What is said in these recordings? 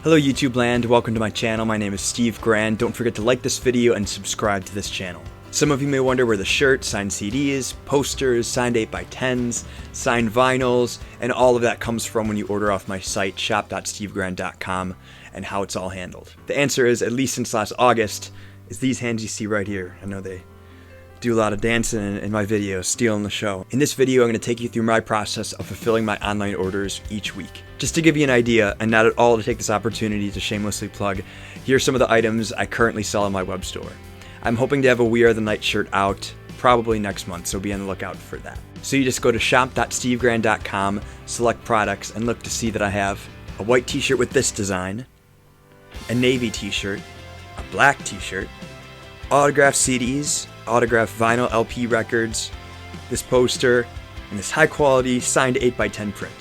Hello YouTube land, welcome to my channel. My name is Steve Grand. Don't forget to like this video and subscribe to this channel. Some of you may wonder where the shirts, signed CDs, posters, signed 8x10s, signed vinyls, and all of that comes from when you order off my site, shop.stevegrand.com, and how it's all handled. The answer is, at least since last August, is these hands you see right here. I know they do a lot of dancing in my videos, stealing the show. In this video, I'm going to take you through my process of fulfilling my online orders each week. Just to give you an idea, and not at all to take this opportunity to shamelessly plug, here are some of the items I currently sell on my web store. I'm hoping to have a We Are the Night shirt out probably next month, so be on the lookout for that. So you just go to shop.stevegrand.com, select products, and look to see that I have a white t-shirt with this design, a navy t-shirt, a black t-shirt, autographed CDs, autographed vinyl LP records, this poster, and this high quality signed 8x10 print.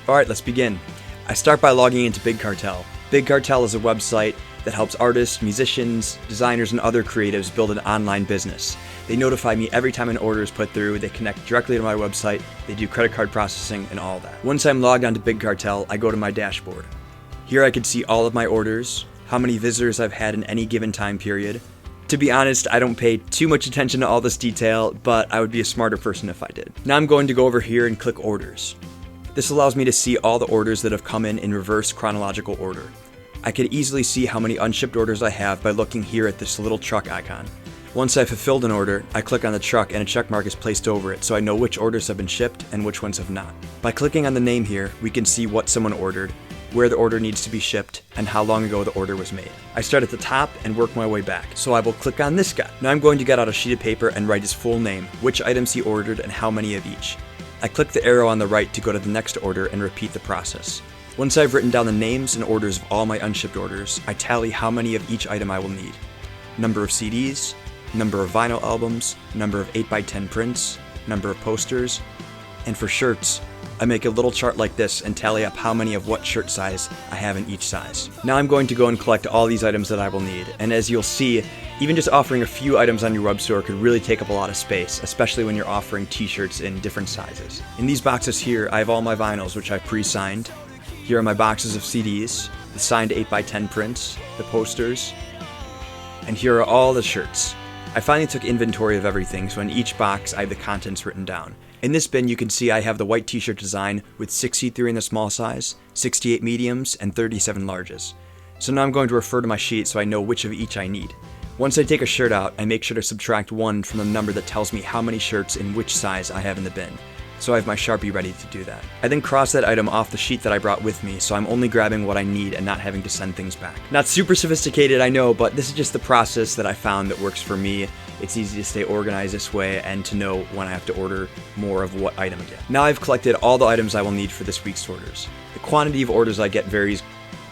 Alright, let's begin. I start by logging into Big Cartel. Big Cartel is a website that helps artists, musicians, designers, and other creatives build an online business. They notify me every time an order is put through, they connect directly to my website, they do credit card processing, and all that. Once I'm logged onto Big Cartel, I go to my dashboard. Here I can see all of my orders, how many visitors I've had in any given time period. To be honest, I don't pay too much attention to all this detail, but I would be a smarter person if I did. Now I'm going to go over here and click Orders. This allows me to see all the orders that have come in reverse chronological order. I could easily see how many unshipped orders I have by looking here at this little truck icon. Once I've fulfilled an order, I click on the truck and a check mark is placed over it so I know which orders have been shipped and which ones have not. By clicking on the name here, we can see what someone ordered, where the order needs to be shipped, and how long ago the order was made. I start at the top and work my way back, so I will click on this guy. Now I'm going to get out a sheet of paper and write his full name, which items he ordered, and how many of each. I click the arrow on the right to go to the next order and repeat the process. Once I've written down the names and orders of all my unshipped orders, I tally how many of each item I will need. Number of CDs, number of vinyl albums, number of 8x10 prints, number of posters, and for shirts, I make a little chart like this and tally up how many of what shirt size I have in each size. Now I'm going to go and collect all these items that I will need, and as you'll see, even just offering a few items on your web store could really take up a lot of space, especially when you're offering t-shirts in different sizes. In these boxes here, I have all my vinyls, which I pre-signed. Here are my boxes of CDs, the signed 8x10 prints, the posters, and here are all the shirts. I finally took inventory of everything, so in each box I have the contents written down. In this bin you can see I have the white t-shirt design with 63 in the small size, 68 mediums, and 37 larges. So now I'm going to refer to my sheet so I know which of each I need. Once I take a shirt out, I make sure to subtract 1 from the number that tells me how many shirts in which size I have in the bin. So I have my Sharpie ready to do that. I then cross that item off the sheet that I brought with me, so I'm only grabbing what I need and not having to send things back. Not super sophisticated, I know, but this is just the process that I found that works for me. It's easy to stay organized this way and to know when I have to order more of what item again. Now I've collected all the items I will need for this week's orders. The quantity of orders I get varies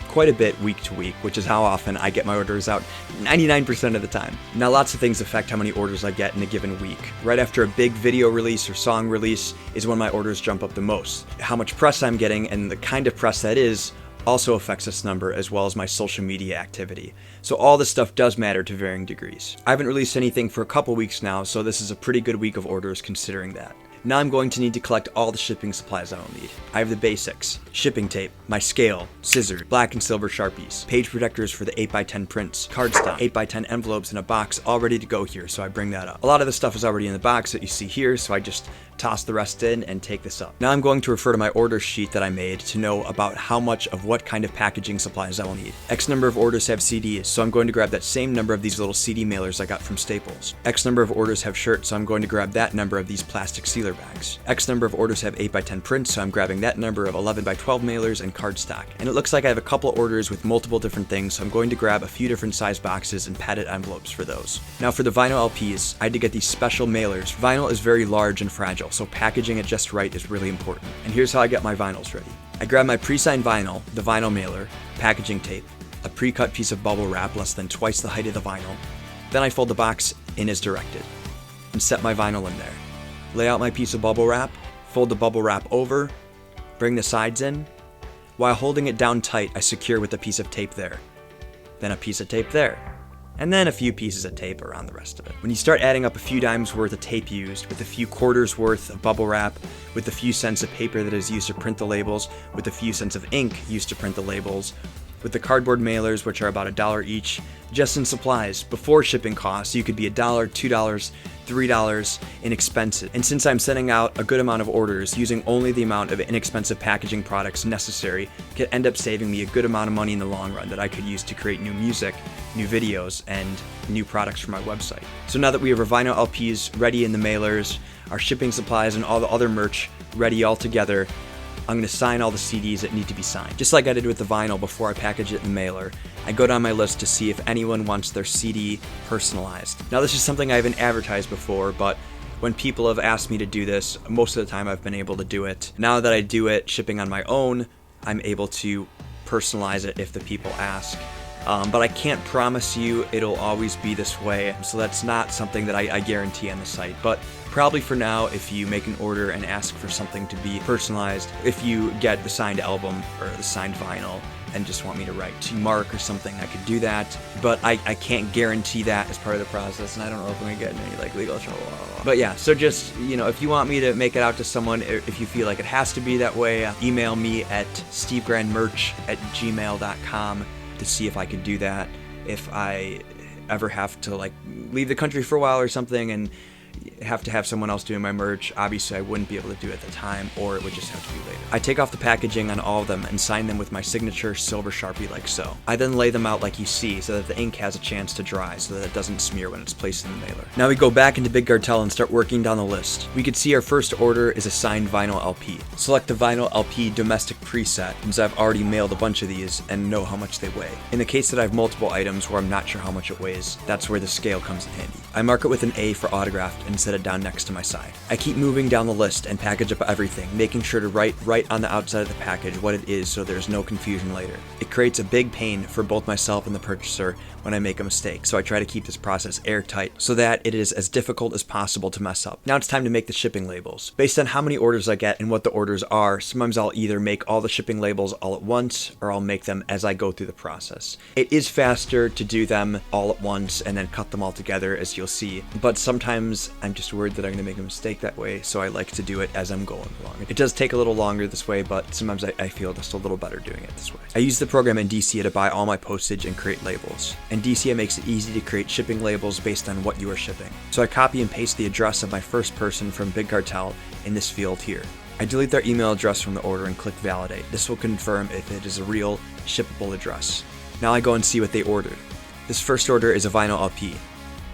quite a bit week to week, which is how often I get my orders out 99% of the time. Now lots of things affect how many orders I get in a given week. Right after a big video release or song release is when my orders jump up the most. How much press I'm getting and the kind of press that is also affects this number, as well as my social media activity. So all this stuff does matter to varying degrees. I haven't released anything for a couple weeks now, so this is a pretty good week of orders considering that. Now I'm going to need to collect all the shipping supplies I will need. I have the basics: shipping tape, my scale, scissors, black and silver Sharpies, page protectors for the 8x10 prints, cardstock, 8x10 envelopes in a box all ready to go here, so I bring that up. A lot of the stuff is already in the box that you see here, so I just toss the rest in and take this up. Now I'm going to refer to my order sheet that I made to know about how much of what kind of packaging supplies I will need. X number of orders have CDs, so I'm going to grab that same number of these little CD mailers I got from Staples. X number of orders have shirts, so I'm going to grab that number of these plastic sealer bags. X number of orders have 8x10 prints, so I'm grabbing that number of 11x12 mailers and cardstock. And it looks like I have a couple orders with multiple different things, so I'm going to grab a few different size boxes and padded envelopes for those. Now for the vinyl LPs, I had to get these special mailers. Vinyl is very large and fragile, so packaging it just right is really important. And here's how I get my vinyls ready. I grab my pre-signed vinyl, the vinyl mailer, packaging tape, a pre-cut piece of bubble wrap less than twice the height of the vinyl. Then I fold the box in as directed and set my vinyl in there. Lay out my piece of bubble wrap, fold the bubble wrap over, bring the sides in. While holding it down tight, I secure with a piece of tape there. Then a piece of tape there. And then a few pieces of tape around the rest of it. When you start adding up a few dimes worth of tape used, with a few quarters worth of bubble wrap, with a few cents of paper that is used to print the labels, with a few cents of ink used to print the labels, with the cardboard mailers, which are about $1 each, just in supplies. Before shipping costs, you could be $1, $2, $3 in expenses. And since I'm sending out a good amount of orders, using only the amount of inexpensive packaging products necessary could end up saving me a good amount of money in the long run that I could use to create new music, new videos, and new products for my website. So now that we have our vinyl LPs ready in the mailers, our shipping supplies, and all the other merch ready all together, I'm going to sign all the CDs that need to be signed. Just like I did with the vinyl before I package it in the mailer, I go down my list to see if anyone wants their CD personalized. Now this is something I haven't advertised before, but when people have asked me to do this, most of the time I've been able to do it. Now that I do it shipping on my own, I'm able to personalize it if the people ask. But I can't promise you it'll always be this way, so that's not something that I guarantee on the site. But probably for now, if you make an order and ask for something to be personalized, if you get the signed album or the signed vinyl and just want me to write to Mark or something, I could do that. But I can't guarantee that as part of the process, and I don't know if I'm gonna get in any legal trouble. But yeah, so just, if you want me to make it out to someone, if you feel like it has to be that way, email me at stevegrandmerch@gmail.com to see if I could do that. If I ever have to leave the country for a while or something and have to have someone else doing my merch, obviously I wouldn't be able to do it at the time, or it would just have to be later. I take off the packaging on all of them and sign them with my signature silver Sharpie like so. I then lay them out like you see so that the ink has a chance to dry so that it doesn't smear when it's placed in the mailer. Now we go back into Big Cartel and start working down the list. We could see our first order is a signed vinyl LP. Select the vinyl LP domestic preset, since I've already mailed a bunch of these and know how much they weigh. In the case that I have multiple items where I'm not sure how much it weighs, that's where the scale comes in handy. I mark it with an A for autographed and set it down next to my side. I keep moving down the list and package up everything, making sure to write right on the outside of the package what it is so there's no confusion later. It creates a big pain for both myself and the purchaser when I make a mistake, so I try to keep this process airtight so that it is as difficult as possible to mess up. Now it's time to make the shipping labels. Based on how many orders I get and what the orders are, sometimes I'll either make all the shipping labels all at once or I'll make them as I go through the process. It is faster to do them all at once and then cut them all together, as you'll see, but sometimes I'm just worried that I'm going to make a mistake that way, so I like to do it as I'm going along. It does take a little longer this way, but sometimes I feel just a little better doing it this way. I use the program endicia to buy all my postage and create labels. Endicia makes it easy to create shipping labels based on what you are shipping. So I copy and paste the address of my first person from Big Cartel in this field here. I delete their email address from the order and click validate. This will confirm if it is a real shippable address. Now I go and see what they ordered. This first order is a vinyl LP.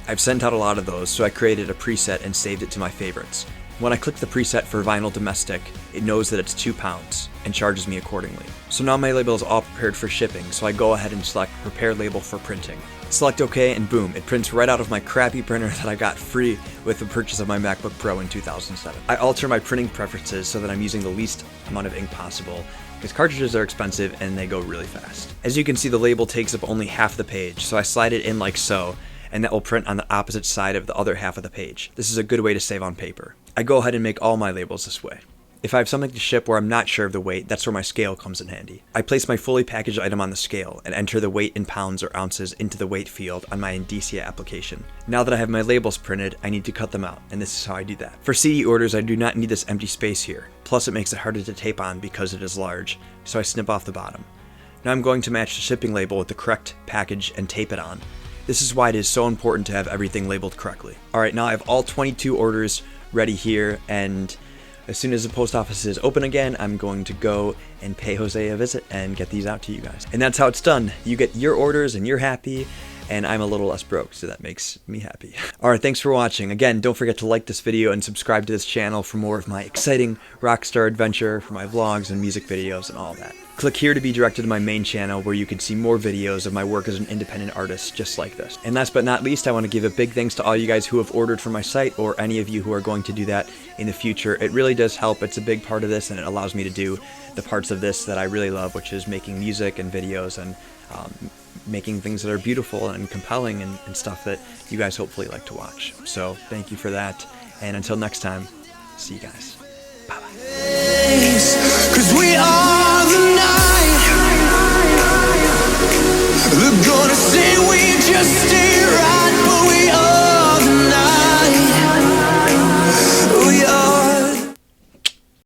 I've sent out a lot of those, so I created a preset and saved it to my favorites. When I click the preset for vinyl domestic, it knows that it's 2 pounds and charges me accordingly. So now my label is all prepared for shipping, so I go ahead and select prepare label for printing. Select OK and boom, it prints right out of my crappy printer that I got free with the purchase of my MacBook Pro in 2007. I alter my printing preferences so that I'm using the least amount of ink possible, because cartridges are expensive and they go really fast. As you can see, the label takes up only half the page, so I slide it in like so, and that will print on the opposite side of the other half of the page. This is a good way to save on paper. I go ahead and make all my labels this way. If I have something to ship where I'm not sure of the weight, that's where my scale comes in handy. I place my fully packaged item on the scale and enter the weight in pounds or ounces into the weight field on my endicia application. Now that I have my labels printed, I need to cut them out, and this is how I do that. For CD orders, I do not need this empty space here. Plus it makes it harder to tape on because it is large, so I snip off the bottom. Now I'm going to match the shipping label with the correct package and tape it on. This is why it is so important to have everything labeled correctly. Alright, now I have all 22 orders ready here, and as soon as the post office is open again, I'm going to go and pay Jose a visit and get these out to you guys. And that's how it's done. You get your orders and you're happy, and I'm a little less broke, so that makes me happy. Alright, thanks for watching. Again, don't forget to like this video and subscribe to this channel for more of my exciting rockstar adventure, for my vlogs and music videos and all that. Click here to be directed to my main channel where you can see more videos of my work as an independent artist just like this. And last but not least, I want to give a big thanks to all you guys who have ordered from my site, or any of you who are going to do that in the future. It really does help. It's a big part of this, and it allows me to do the parts of this that I really love, which is making music and videos and making things that are beautiful and compelling and stuff that you guys hopefully like to watch. So thank you for that, and until next time, see you guys. Bye-bye.